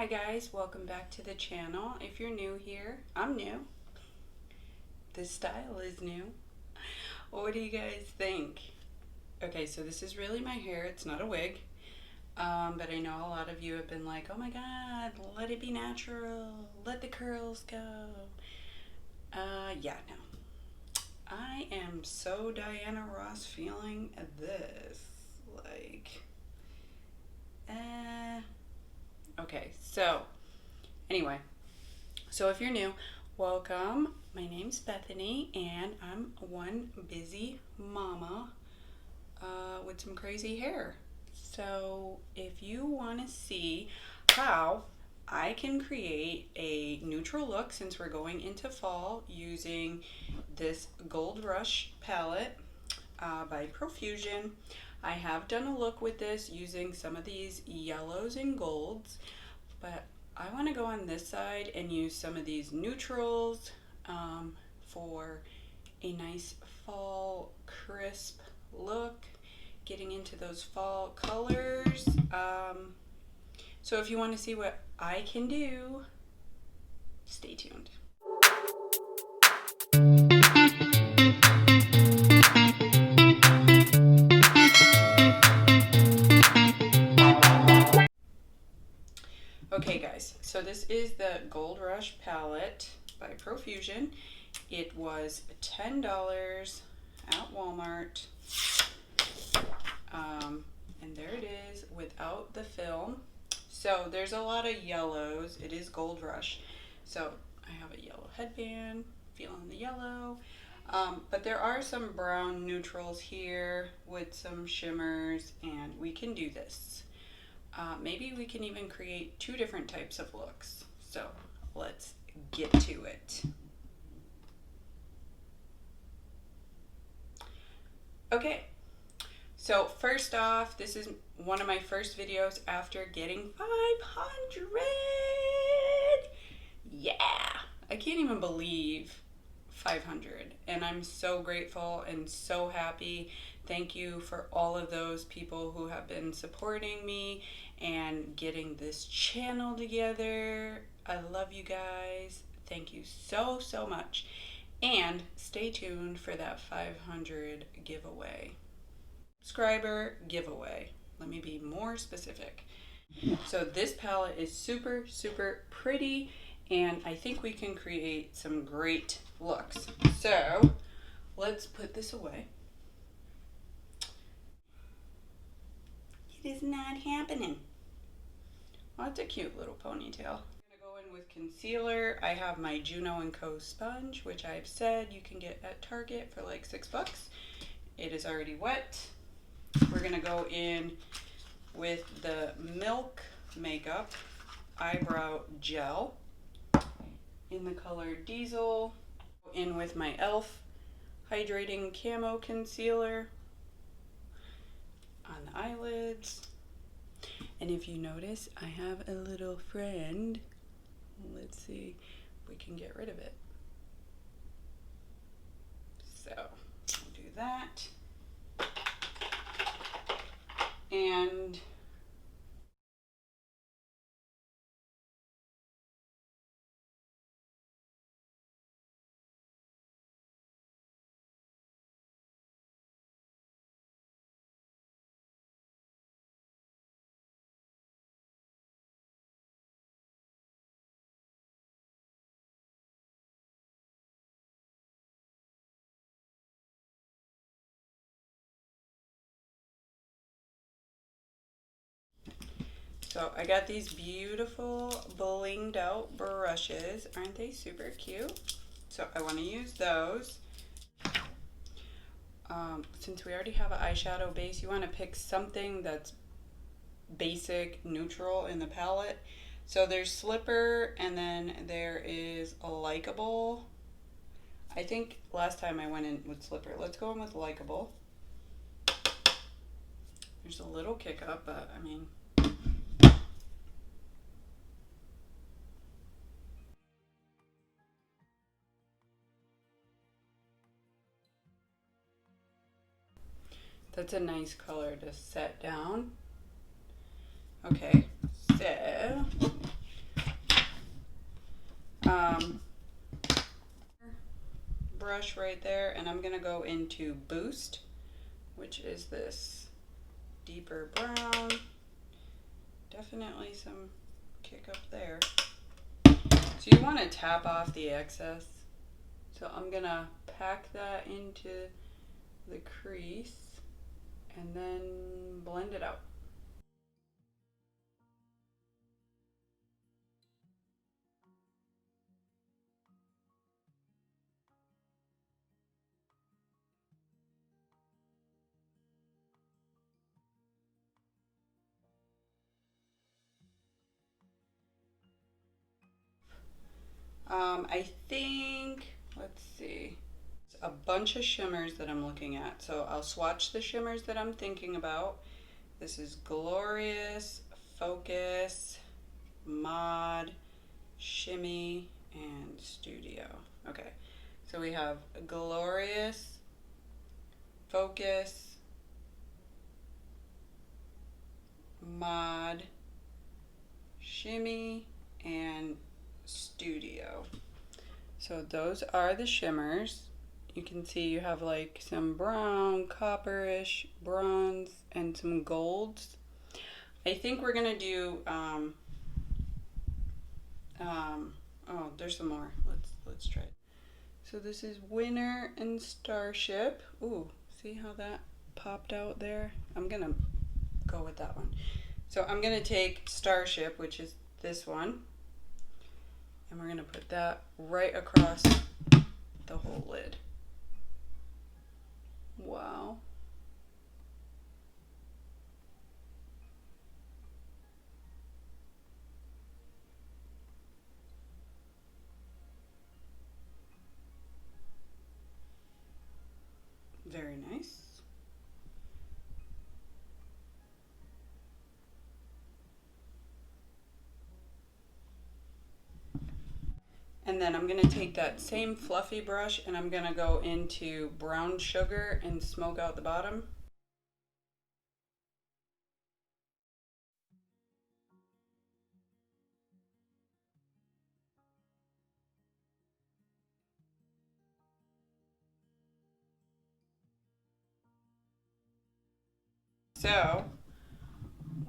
Hi guys, welcome back to the channel. If you're new here, I'm new. This style is new. What do you guys think? Okay, so this is really my hair. It's not a wig. But I know a lot of you have been like, oh my god, let it be natural. Let the curls go. Yeah, no. I am so Diana Ross feeling this. Like, okay, so anyway, so if you're new, welcome. My name's Bethany, and I'm one busy mama with some crazy hair. So if you want to see how I can create a neutral look, since we're going into fall, using this Gold Rush palette by Profusion. I have done a look with this using some of these yellows and golds, but I want to go on this side and use some of these neutrals for a nice fall crisp look, getting into those fall colors. So if you want to see what I can do, stay tuned. Okay guys, so this is the Gold Rush palette by Profusion. It was $10 at Walmart. And there it is without the film. So there's a lot of yellows. It is Gold Rush. So I have a yellow headband, feeling the yellow. But there are some brown neutrals here with some shimmers, and we can do this. Maybe we can even create two different types of looks. So let's get to it. Okay, so first off, this is one of my first videos after getting 500. Yeah, I can't even believe 500, and I'm so grateful and so happy. Thank you for all of those people who have been supporting me and getting this channel together. I love you guys. Thank you so much, and stay tuned for that 500 giveaway. Subscriber giveaway. Let me be more specific. So this palette is super pretty, and I think we can create some great looks. So let's put this away. It is not happening. Oh, it's a cute little ponytail. I'm gonna go in with concealer. I have my Juno & Co sponge, which I've said you can get at Target for like $6. It is already wet. We're gonna go in with the Milk Makeup Eyebrow Gel in the color Diesel. In with my e.l.f. Hydrating Camo Concealer on the eyelids. And if you notice, I have a little friend. Let's see if we can get rid of it. So we'll do that. And so I got these beautiful blinged out brushes. Aren't they super cute? So I want to use those. Since we already have an eyeshadow base, you want to pick something that's basic, neutral in the palette. So there's Slipper, and then there is a Likeable. I think last time I went in with Slipper. Let's go in with Likeable. There's a little kick up, but I mean, that's a nice color to set down. Okay, so brush right there, and I'm gonna go into Boost, which is this deeper brown. Definitely some kick up there. So you want to tap off the excess. So I'm gonna pack that into the crease and then blend it out. I think, let's see, a bunch of shimmers that I'm looking at. So I'll swatch the shimmers that I'm thinking about. This is Glorious, Focus, Mod, Shimmy, and Studio. Okay, so we have Glorious, Focus, Mod, Shimmy, and Studio. So those are the shimmers. You can see you have like some brown, copperish, bronze, and some golds. I think we're gonna do oh, there's some more. Let's try it. So this is Winter and Starship. Ooh, see how that popped out there? I'm gonna go with that one. So I'm gonna take Starship, which is this one, and we're gonna put that right across the whole lid. Wow. Very nice. And then I'm gonna take that same fluffy brush and I'm gonna go into brown sugar and smoke out the bottom. So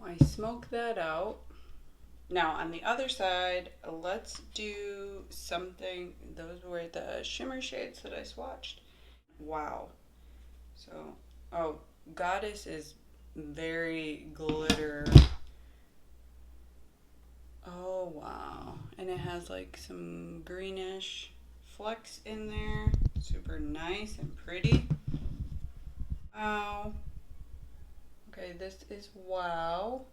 I smoke that out. Now on the other side, let's do something. Those were the shimmer shades that I swatched. Wow. So, oh, Goddess is very glitter. Oh, wow. And it has like some greenish flecks in there. Super nice and pretty. Wow. Okay, this is Wow.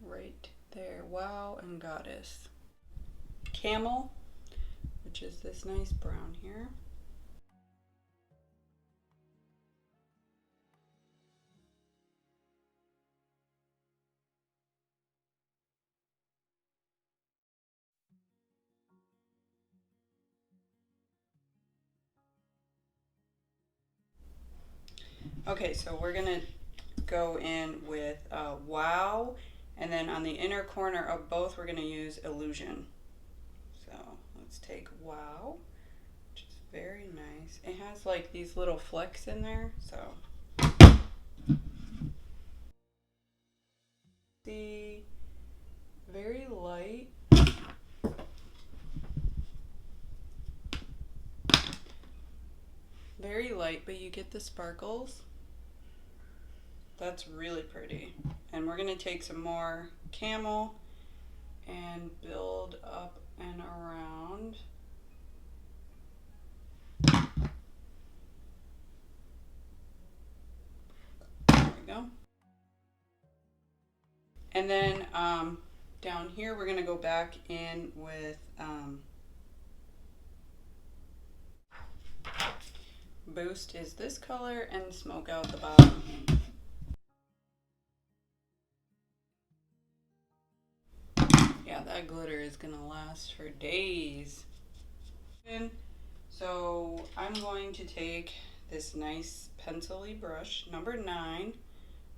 Right there. Wow and Goddess. Camel, which is this nice brown here. Okay, so we're gonna go in with Wow, and then on the inner corner of both we're gonna use Illusion. So let's take Wow, which is very nice. It has like these little flecks in there, so. See, very light. Very light, but you get the sparkles. That's really pretty. And we're gonna take some more Camel and build up and around. There we go. And then down here we're gonna go back in with Boost is this color and smoke out the bottom. Yeah, that glitter is gonna last for days. So I'm going to take this nice pencil-y brush, number 9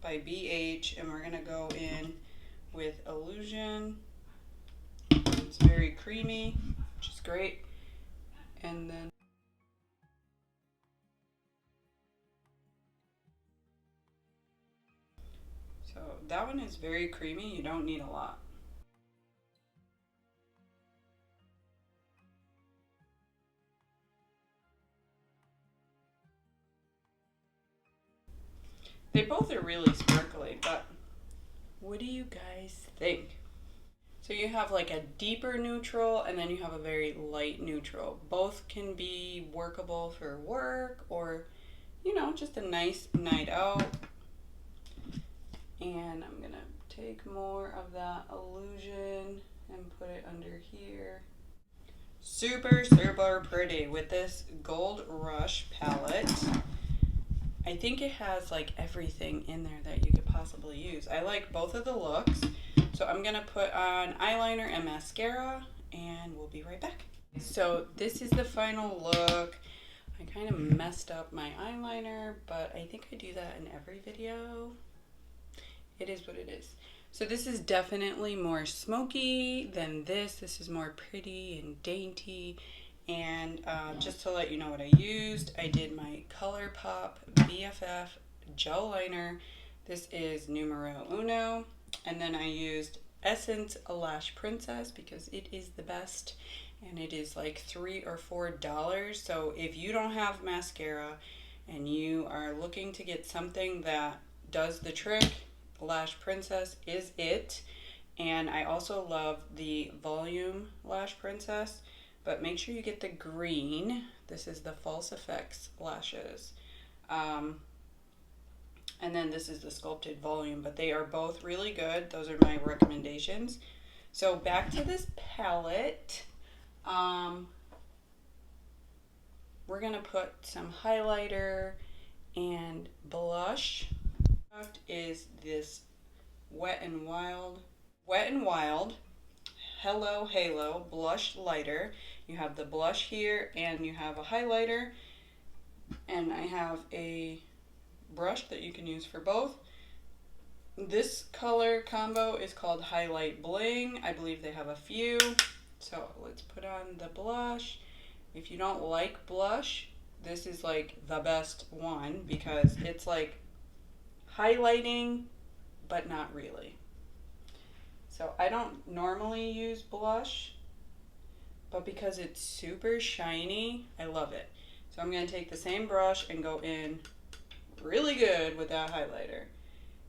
by BH, and we're gonna go in with Illusion. It's very creamy, which is great. And then so that one is very creamy. You don't need a lot. They both are really sparkly, but what do you guys think? So you have like a deeper neutral and then you have a very light neutral. Both can be workable for work or, you know, just a nice night out. And I'm gonna take more of that illusion and put it under here. Super, super pretty with this Gold Rush palette. I think it has like everything in there that you could possibly use. I like both of the looks. So I'm gonna put on eyeliner and mascara and we'll be right back. So this is the final look. I kind of messed up my eyeliner, but I think I do that in every video. It is what it is. So this is definitely more smoky than this. This is more pretty and dainty. And just to let you know what I used, I did my ColourPop BFF gel liner. This is numero uno. And then I used Essence Lash Princess because it is the best. And it is like $3 or $4. So if you don't have mascara and you are looking to get something that does the trick, Lash Princess is it. And I also love the Volume Lash Princess. But make sure you get the green. This is the False Effects lashes. And then this is the Sculpted Volume, but they are both really good. Those are my recommendations. So back to this palette. We're gonna put some highlighter and blush. Is this Wet n Wild Hello Halo Blush Lighter. You have the blush here and you have a highlighter, and I have a brush that you can use for both. This color combo is called Highlight Bling. I believe they have a few. So let's put on the blush. If you don't like blush, this is like the best one because it's like highlighting but not really. So I don't normally use blush, but because it's super shiny, I love it. So I'm going to take the same brush and go in really good with that highlighter.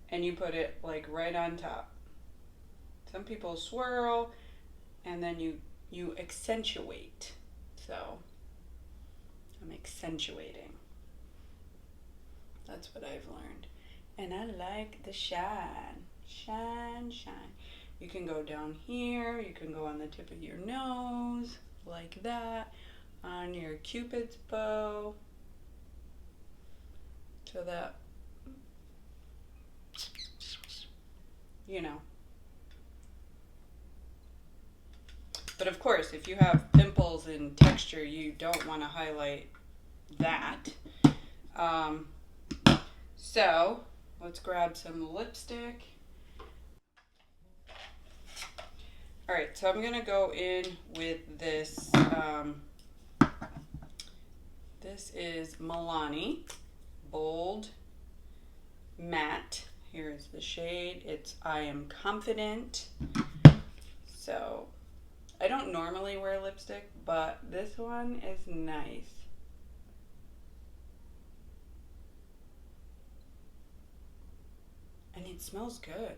And you put it like right on top. Some people swirl and then you accentuate. So I'm accentuating. That's what I've learned. And I like the shine. Shine, shine. You can go down here, you can go on the tip of your nose, like that, on your Cupid's bow, so that, you know. But of course, if you have pimples and texture, you don't want to highlight that. So, let's grab some lipstick. Alright, so I'm going to go in with this, this is Milani Bold Matte. Here is the shade. It's I Am Confident. So, I don't normally wear lipstick, but this one is nice. And it smells good.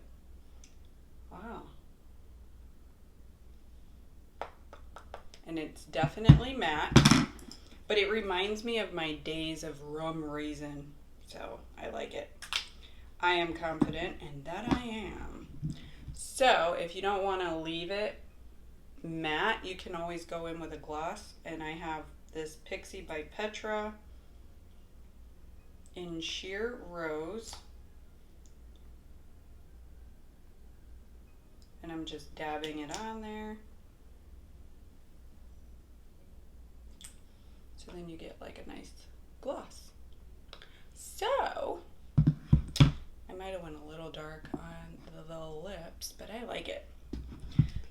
Wow. And it's definitely matte, but it reminds me of my days of rum raisin, so I like it. I am confident, and that I am. So if you don't want to leave it matte, you can always go in with a gloss, and I have this Pixie by Petra in Sheer Rose, and I'm just dabbing it on there. So then you get like a nice gloss. So, I might have went a little dark on the lips, but I like it.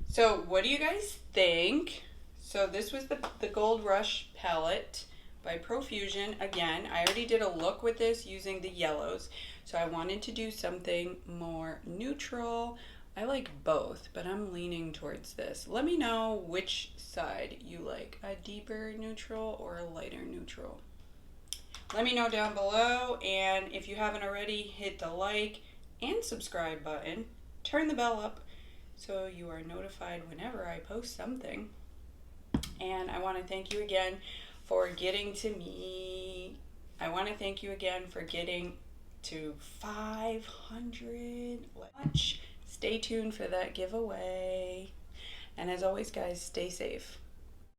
So what do you guys think? So this was the Gold Rush palette by Profusion. Again, I already did a look with this using the yellows, so I wanted to do something more neutral. I like both, but I'm leaning towards this. Let me know which side you like, a deeper neutral or a lighter neutral. Let me know down below, and if you haven't already, hit the like and subscribe button. Turn the bell up so you are notified whenever I post something. And I want to thank you again for getting to me. I want to thank you again for getting to 500. Stay tuned for that giveaway. And as always, guys, stay safe.